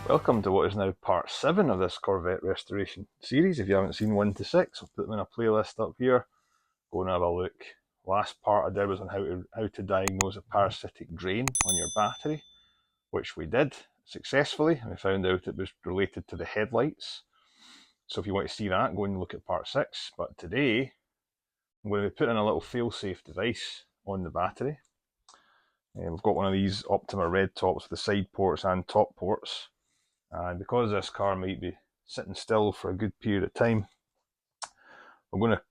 Welcome to what is now part 7 of this Corvette restoration series. If you haven't seen 1 to 6, I'll put them in a playlist up here. Go and have a look. Last part I did was on how to diagnose a parasitic drain on your battery, which we did successfully, and we found out it was related to the headlights. So if you want to see that, go and look at part 6. But today, I'm going to be putting a little fail-safe device on the battery. We've got one of these Optima red tops with the side ports and top ports. And because this car might be sitting still for a good period of time, we're going to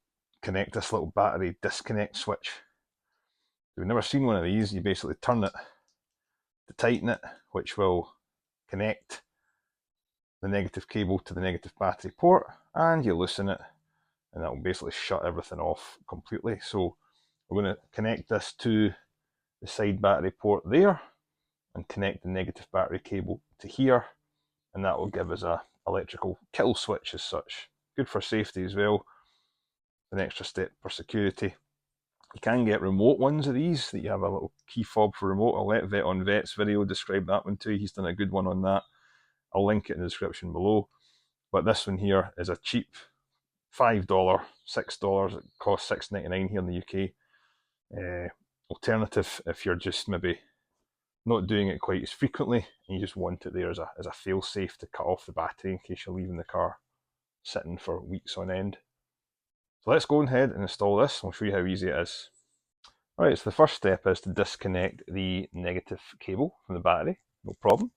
connect this little battery disconnect switch. If you've never seen one of these, you basically turn it to tighten it, which will connect the negative cable to the negative battery port, and you loosen it, and that will basically shut everything off completely. So we're going to connect this to the side battery port there, and connect the negative battery cable to here, and that will give us a electrical kill switch as such. Good for safety as well, an extra step for security. You can get remote ones of these that you have a little key fob for remote. I'll let Vet on Vet's video describe that one too. He's done a good one on that. I'll link it in the description below. But this one here is a cheap $5, $6. It costs $6.99 here in the UK. Alternative if you're just maybe not doing it quite as frequently and you just want it there as a fail-safe to cut off the battery in case you're leaving the car sitting for weeks on end. So let's go ahead and install this. I'll show you how easy it is. Alright, so the first step is to disconnect the negative cable from the battery, no problem.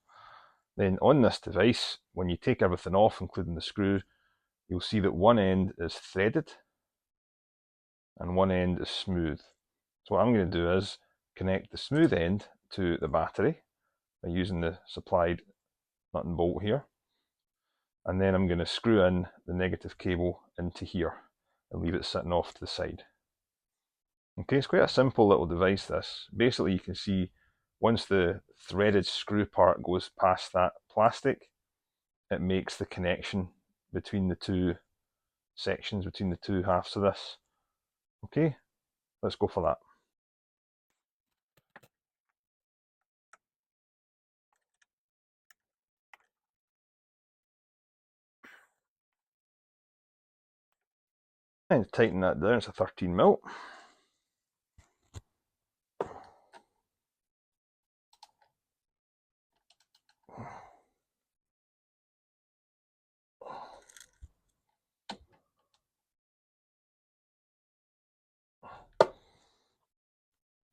Then on this device, when you take everything off, including the screw, you'll see that one end is threaded and one end is smooth. So what I'm going to do is connect the smooth end to the battery by using the supplied nut and bolt here, and then I'm going to screw in the negative cable into here and leave it sitting off to the side. Okay, it's quite a simple little device this. Basically you can see once the threaded screw part goes past that plastic, it makes the connection between the two sections, between the two halves of this. Okay, let's go for that. And tighten that down, it's a 13mm.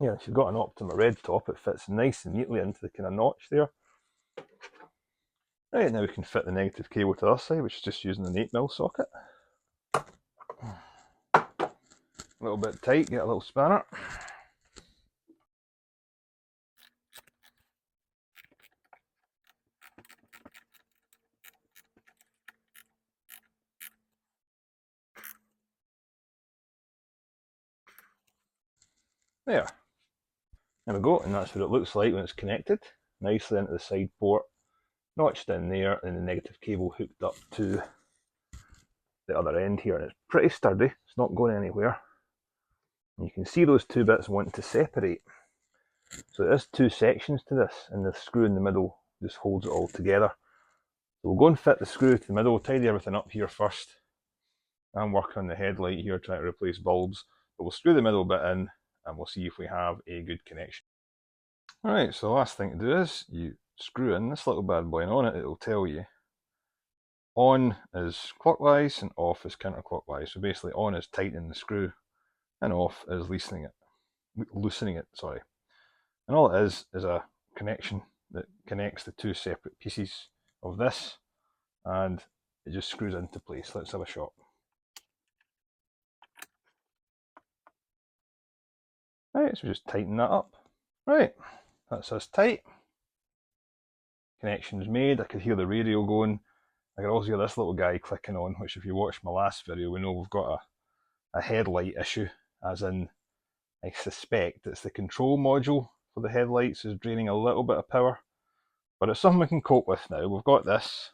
Yeah, if you've got an Optima red top, it fits nice and neatly into the kind of notch there. Right, now we can fit the negative cable to the other side, which is just using an 8mm socket. A little bit tight, get a little spanner. There we go, and that's what it looks like when it's connected nicely into the side port, notched in there, and the negative cable hooked up to the other end here, and it's pretty sturdy, it's not going anywhere. And you can see those two bits wanting to separate. So there's two sections to this, and the screw in the middle just holds it all together. So we'll go and fit the screw to the middle, tidy everything up here first. I'm working on the headlight here, trying to replace bulbs, but we'll screw the middle bit in and we'll see if we have a good connection. Alright, so the last thing to do is you screw in this little bad boy, and on it it'll tell you on is clockwise and off is counterclockwise. So basically on is tightening the screw and off is loosening it, sorry. And all it is a connection that connects the two separate pieces of this, and it just screws into place. Let's have a shot. Right, so just tighten that up. Right, that's us tight. Connection's made. I could hear the radio going. I could also hear this little guy clicking on, which if you watched my last video, we know we've got a headlight issue, as in I suspect it's the control module for the headlights is draining a little bit of power, but it's something we can cope with now. We've got this,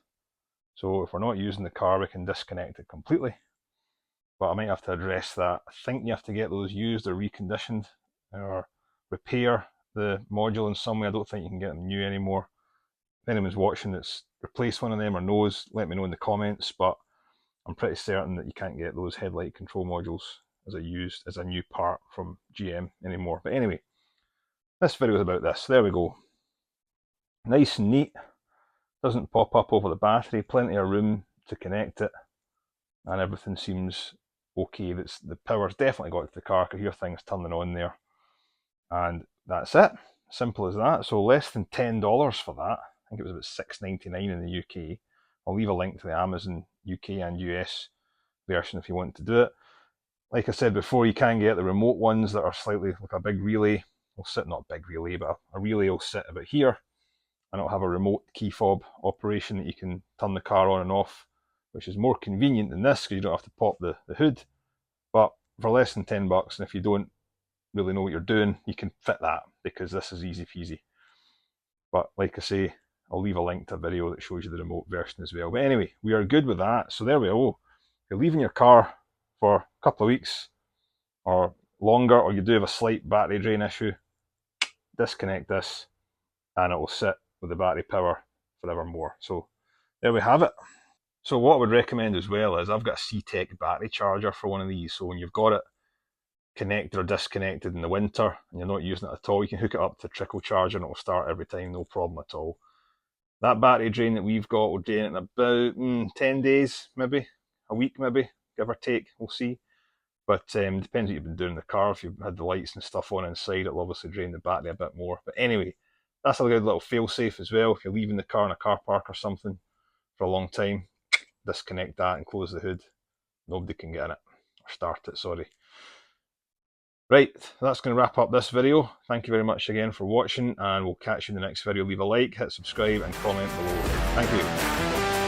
so if we're not using the car, we can disconnect it completely. But I might have to address that. I think you have to get those used or reconditioned or repair the module in some way. I don't think you can get them new anymore. If anyone's watching that's replaced one of them or knows, let me know in the comments, but I'm pretty certain that you can't get those headlight control modules as a new part from GM anymore. But anyway, this video is about this. There we go. Nice and neat. Doesn't pop up over the battery. Plenty of room to connect it, and everything seems okay. The power's definitely got to the car. I can hear things turning on there, and that's it. Simple as that. So less than $10 for that. I think it was about $6.99 in the UK. I'll leave a link to the Amazon UK and US version if you want to do it. Like I said before, you can get the remote ones that are slightly like a big relay. Will sit, not a big relay, but a relay will sit about here, and it'll have a remote key fob operation that you can turn the car on and off, which is more convenient than this because you don't have to pop the hood. But for less than $10, and if you don't really know what you're doing, you can fit that because this is easy peasy. But like I say, I'll leave a link to a video that shows you the remote version as well. But anyway, we are good with that. So there we go. If you're leaving your car for a couple of weeks or longer, or you do have a slight battery drain issue, disconnect this and it will sit with the battery power forevermore. So there we have it. So what I would recommend as well is I've got a C-Tech battery charger for one of these. So when you've got it connected or disconnected in the winter and you're not using it at all, you can hook it up to trickle charger and it will start every time, no problem at all. That battery drain that we've got will drain in about 10 days, maybe, a week maybe, give or take, we'll see. But depends what you've been doing in the car. If you've had the lights and stuff on inside, it'll obviously drain the battery a bit more. But anyway, that's a good little fail-safe as well. If you're leaving the car in a car park or something for a long time, disconnect that and close the hood. Nobody can get in it, or start it, sorry. Right, that's going to wrap up this video. Thank you very much again for watching, and we'll catch you in the next video. Leave a like, hit subscribe, and comment below. Thank you.